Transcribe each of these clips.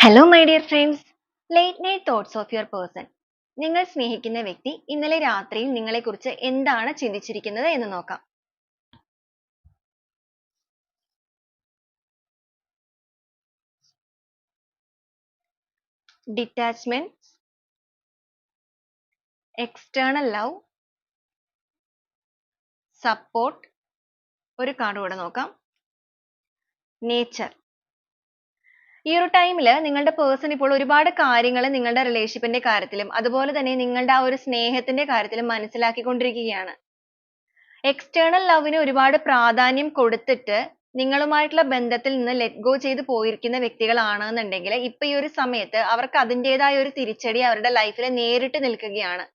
Hello my dear friends, late night thoughts of your person. നിങ്ങൾ സ്നേഹിക്കുന്ന വ്യക്തി ഇന്നലെ രാത്രിയിൽ നിങ്ങളെക്കുറിച്ച് എന്താണ് ചിന്തിച്ചിരിക്കുന്നത് എന്ന് നോക്കാം. ഡിറ്റാച്ച്മെന്റ്, എക്സ്റ്റേണൽ ലവ്, സപ്പോർട്ട്, ഒരു കാർഡ് കൂടെ നോക്കാം, നേച്ചർ. ഈ ഒരു ടൈമിൽ നിങ്ങളുടെ പേഴ്സൺ ഇപ്പോൾ ഒരുപാട് കാര്യങ്ങൾ നിങ്ങളുടെ റിലേഷൻഷിപ്പിന്റെ കാര്യത്തിലും അതുപോലെ തന്നെ നിങ്ങളുടെ ആ ഒരു സ്നേഹത്തിന്റെ കാര്യത്തിലും മനസ്സിലാക്കിക്കൊണ്ടിരിക്കുകയാണ്. എക്സ്റ്റേണൽ ലവിന് ഒരുപാട് പ്രാധാന്യം കൊടുത്തിട്ട് നിങ്ങളുമായിട്ടുള്ള ബന്ധത്തിൽ നിന്ന് ലെറ്റ് ഗോ ചെയ്ത് പോയിരിക്കുന്ന വ്യക്തികളാണെന്നുണ്ടെങ്കിൽ ഇപ്പൊ ഈ ഒരു സമയത്ത് അവർക്ക് അതിൻ്റെതായ ഒരു തിരിച്ചടി അവരുടെ ലൈഫിൽ നേരിട്ട് നിൽക്കുകയാണ്.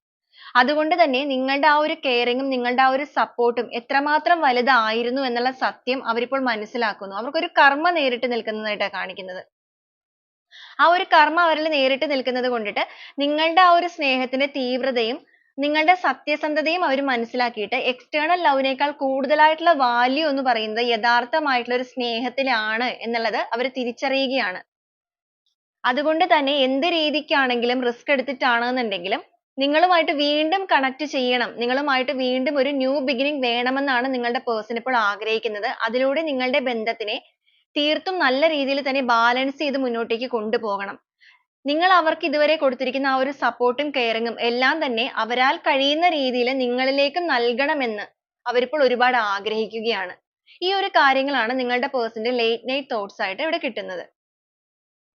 അതുകൊണ്ട് തന്നെ നിങ്ങളുടെ ആ ഒരു കെയറിങ്ങും നിങ്ങളുടെ ആ ഒരു സപ്പോർട്ടും എത്രമാത്രം വലുതായിരുന്നു എന്നുള്ള സത്യം അവരിപ്പോൾ മനസ്സിലാക്കുന്നു. അവർക്കൊരു കർമ്മ നേരിട്ട് നിൽക്കുന്നതായിട്ടാണ് കാണിക്കുന്നത്. ആ ഒരു കർമ്മ അവരിൽ നേരിട്ട് നിൽക്കുന്നത് കൊണ്ടിട്ട് നിങ്ങളുടെ ആ ഒരു സ്നേഹത്തിന്റെ തീവ്രതയും നിങ്ങളുടെ സത്യസന്ധതയും അവർ മനസ്സിലാക്കിയിട്ട് എക്സ്റ്റേണൽ ലവിനേക്കാൾ കൂടുതലായിട്ടുള്ള വാല്യൂ എന്ന് പറയുന്നത് യഥാർത്ഥമായിട്ടുള്ള ഒരു സ്നേഹത്തിലാണ് എന്നുള്ളത് അവർ തിരിച്ചറിയുകയാണ്. അതുകൊണ്ട് തന്നെ എന്ത് രീതിക്കാണെങ്കിലും റിസ്ക് എടുത്തിട്ടാണെന്നുണ്ടെങ്കിലും നിങ്ങളുമായിട്ട് വീണ്ടും കണക്ട് ചെയ്യണം, നിങ്ങളുമായിട്ട് വീണ്ടും ഒരു ന്യൂ ബിഗിനിങ് വേണമെന്നാണ് നിങ്ങളുടെ പേഴ്സൺ ഇപ്പോൾ ആഗ്രഹിക്കുന്നത്. അതിലൂടെ നിങ്ങളുടെ ബന്ധത്തിനെ തീർത്തും നല്ല രീതിയിൽ തന്നെ ബാലൻസ് ചെയ്ത് മുന്നോട്ടേക്ക് കൊണ്ടുപോകണം. നിങ്ങൾ അവർക്ക് ഇതുവരെ കൊടുത്തിരിക്കുന്ന ആ ഒരു സപ്പോർട്ടും കെയറിങ്ങും എല്ലാം തന്നെ അവരാൽ കഴിയുന്ന രീതിയിൽ നിങ്ങളിലേക്ക് നൽകണമെന്ന് അവരിപ്പോൾ ഒരുപാട് ആഗ്രഹിക്കുകയാണ്. ഈ ഒരു കാര്യങ്ങളാണ് നിങ്ങളുടെ പേഴ്സന്റെ ലേറ്റ് നൈറ്റ് തോട്ട്സ് ആയിട്ട് ഇവിടെ കിട്ടുന്നത്.